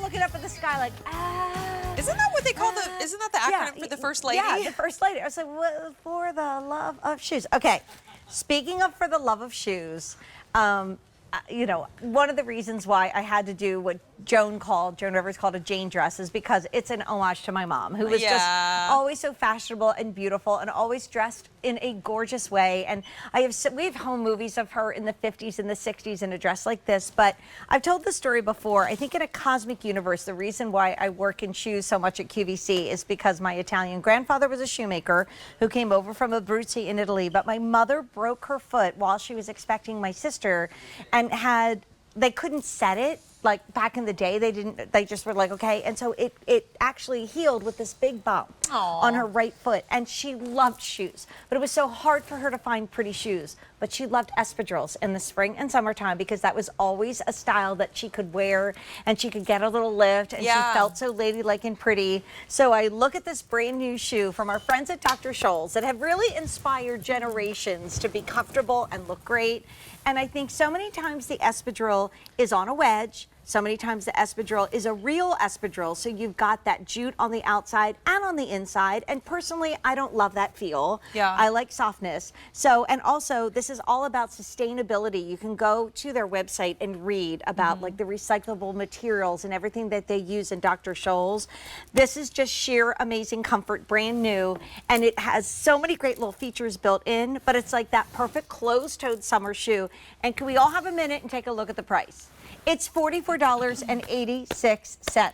looking up at the sky like, Isn't that what they call isn't that the acronym for the First Lady? Yeah, the First Lady. I was like, what, for the love of shoes. Okay, speaking of for the love of shoes, you know, one of the reasons why I had to do what Joan Rivers called a Jane dress is because it's an homage to my mom, who was just always so fashionable and beautiful and always dressed in a gorgeous way. And we have home movies of her in the 50s and the 60s in a dress like this, but I've told the story before. I think in a cosmic universe, the reason why I work in shoes so much at QVC is because my Italian grandfather was a shoemaker who came over from Abruzzi in Italy, but my mother broke her foot while she was expecting my sister and they couldn't set it. Like back in the day, they just were like, okay. And so it actually healed with this big bump on her right foot. And she loved shoes, but it was so hard for her to find pretty shoes. But she loved espadrilles in the spring and summertime because that was always a style that she could wear and she could get a little lift and she felt so ladylike and pretty. So I look at this brand new shoe from our friends at Dr. Scholl's that have really inspired generations to be comfortable and look great. And I think so many times the espadrille is on a wedge. So many times the espadrille is a real espadrille, so you've got that jute on the outside and on the inside. And personally, I don't love that feel. Yeah. I like softness. So, and also, this is all about sustainability. You can go to their website and read about like the recyclable materials and everything that they use in Dr. Scholl's. This is just sheer amazing comfort, brand new, and it has so many great little features built in, but it's like that perfect closed-toed summer shoe. And can we all have a minute and take a look at the price? It's $44.86.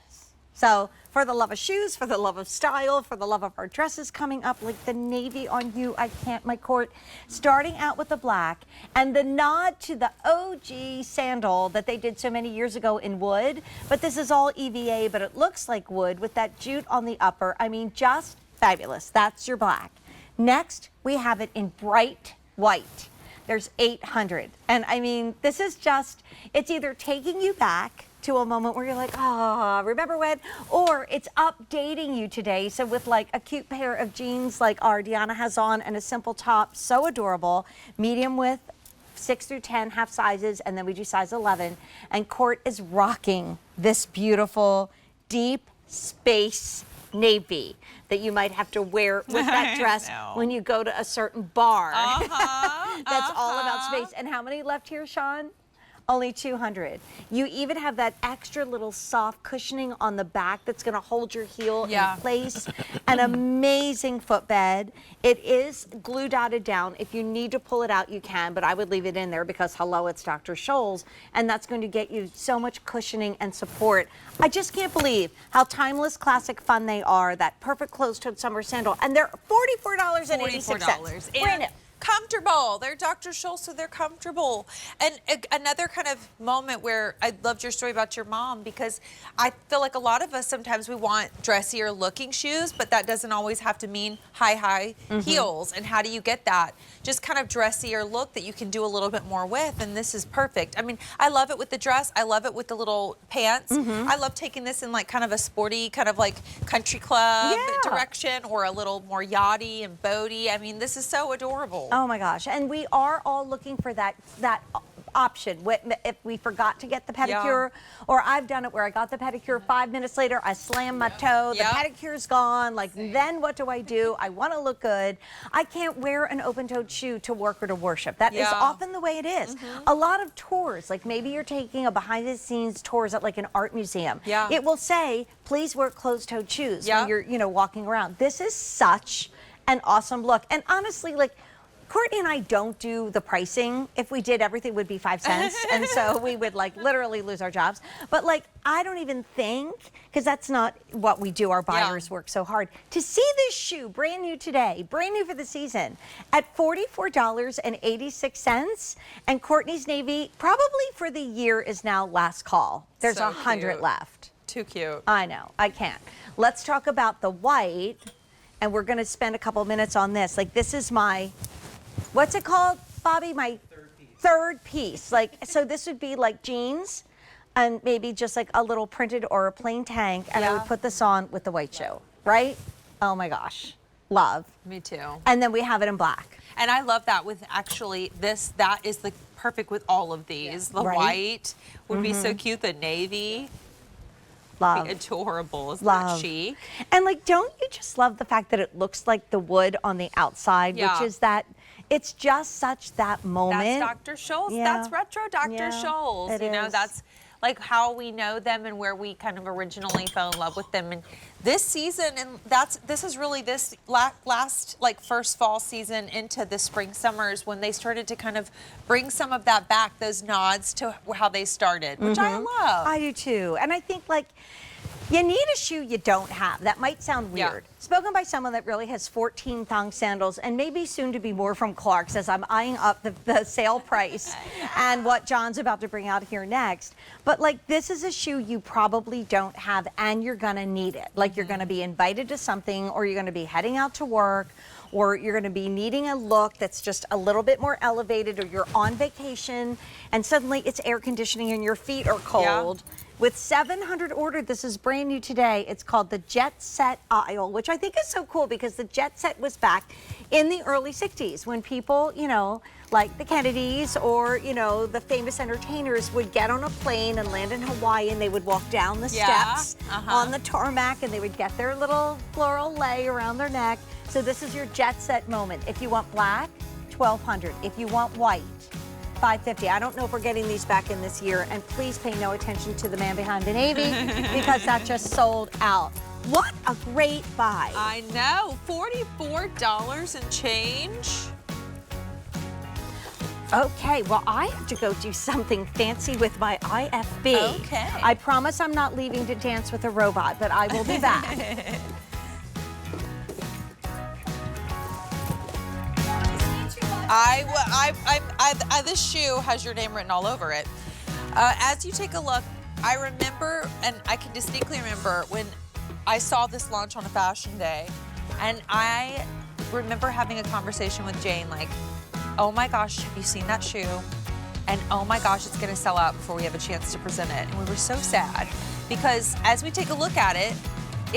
So for the love of shoes, for the love of style, for the love of our dresses coming up, like the navy on you, I can't, my court, starting out with the black and the nod to the OG sandal that they did so many years ago in wood. But this is all EVA, but it looks like wood with that jute on the upper. I mean, just fabulous. That's your black. Next, we have it in bright white. There's 800. And I mean, this is just, it's either taking you back to a moment where you're like, oh, remember when? Or it's updating you today. So with like a cute pair of jeans like our Deanna has on and a simple top, so adorable, medium width, 6 through 10, half sizes, and then we do size 11. And Court is rocking this beautiful deep space navy that you might have to wear with that dress when you go to a certain bar. That's all about space. And how many left here, Sean? Only 200. You even have that extra little soft cushioning on the back that's going to hold your heel in place. An amazing footbed. It is glue dotted down. If you need to pull it out, you can, but I would leave it in there because, hello, it's Dr. Scholl's, and that's going to get you so much cushioning and support. I just can't believe how timeless, classic fun they are. That perfect closed-toed summer sandal, and they're $44.86. Brand new. Comfortable. They're Dr. Scholl, so they're comfortable. And another kind of moment where I loved your story about your mom, because I feel like a lot of us sometimes we want dressier looking shoes, but that doesn't always have to mean high heels. And how do you get that? Just kind of dressier look that you can do a little bit more with, and this is perfect. I mean, I love it with the dress. I love it with the little pants. I love taking this in like kind of a sporty, kind of like country club direction, or a little more yachty and boaty. I mean, this is so adorable. Oh my gosh, and we are all looking for that option. If we forgot to get the pedicure, or I've done it where I got the pedicure 5 minutes later, I slammed my toe, the pedicure's gone, like then what do? I want to look good. I can't wear an open-toed shoe to work or to worship. That is often the way it is. A lot of tours, like maybe you're taking a behind-the-scenes tours at like an art museum. It will say, please wear closed-toed shoes when you're walking around. This is such an awesome look. And honestly, like, Courtney and I don't do the pricing. If we did, everything would be 5 cents. And so we would like literally lose our jobs. But like, I don't even think, because that's not what we do. Our buyers work so hard. To see this shoe brand new today, brand new for the season, at $44.86. And Courtney's navy, probably for the year, is now last call. There's 100 left. Too cute. I know, I can't. Let's talk about the white. And we're going to spend a couple minutes on this. Like, this is my, what's it called, Bobby? My third piece. Like, so this would be like jeans and maybe just like a little printed or a plain tank. And I would put this on with the white shoe, right? Oh my gosh. Love. Me too. And then we have it in black. And I love that with actually this, that is the perfect with all of these. The white would be so cute, the navy. Love. Adorable. Isn't Love. that chic? And like, don't you just love the fact that it looks like the wood on the outside, Yeah. which is that it's just such that moment. That's Dr. Scholl's. Yeah. That's retro Dr. Yeah, Scholl's. it You know, is. that's like how we know them and where we kind of originally fell in love with them. And this season, and this is really this last like first fall season into the spring summers when they started to kind of bring some of that back, those nods to how they started, which I love. I do too. And I think like you need a shoe you don't have. That might sound Yeah. weird. Spoken by someone that really has 14 thong sandals and maybe soon to be more from Clark's as I'm eyeing up the sale price and what John's about to bring out here next. But like this is a shoe you probably don't have and you're gonna need it. Like you're gonna be invited to something or you're gonna be heading out to work or you're gonna be needing a look that's just a little bit more elevated or you're on vacation and suddenly it's air conditioning and your feet are cold. Yeah. With 700 ordered, this is brand new today. It's called the Jetset Aisle, which I think is so cool because the Jetset was back in the early 60s when people, you know, like the Kennedys or, you know, the famous entertainers would get on a plane and land in Hawaii and they would walk down the steps on the tarmac and they would get their little floral lei around their neck. So this is your Jetset moment. If you want black, 1,200. If you want white, $550. I don't know if we're getting these back in this year, and please pay no attention to the man behind the navy because that just sold out. What a great buy. I know, $44 and change. Okay, well, I have to go do something fancy with my IFB. Okay. I promise I'm not leaving to dance with a robot, but I will be back. This shoe has your name written all over it. As you take a look, I remember, and I can distinctly remember when I saw this launch on a fashion day, and I remember having a conversation with Jane like, oh my gosh, have you seen that shoe? And oh my gosh, it's gonna sell out before we have a chance to present it. And we were so sad because as we take a look at it,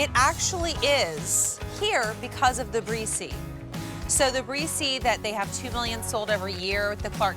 it actually is here because of the Breezy. So the Breezy that they have 2 million sold every year with the Clark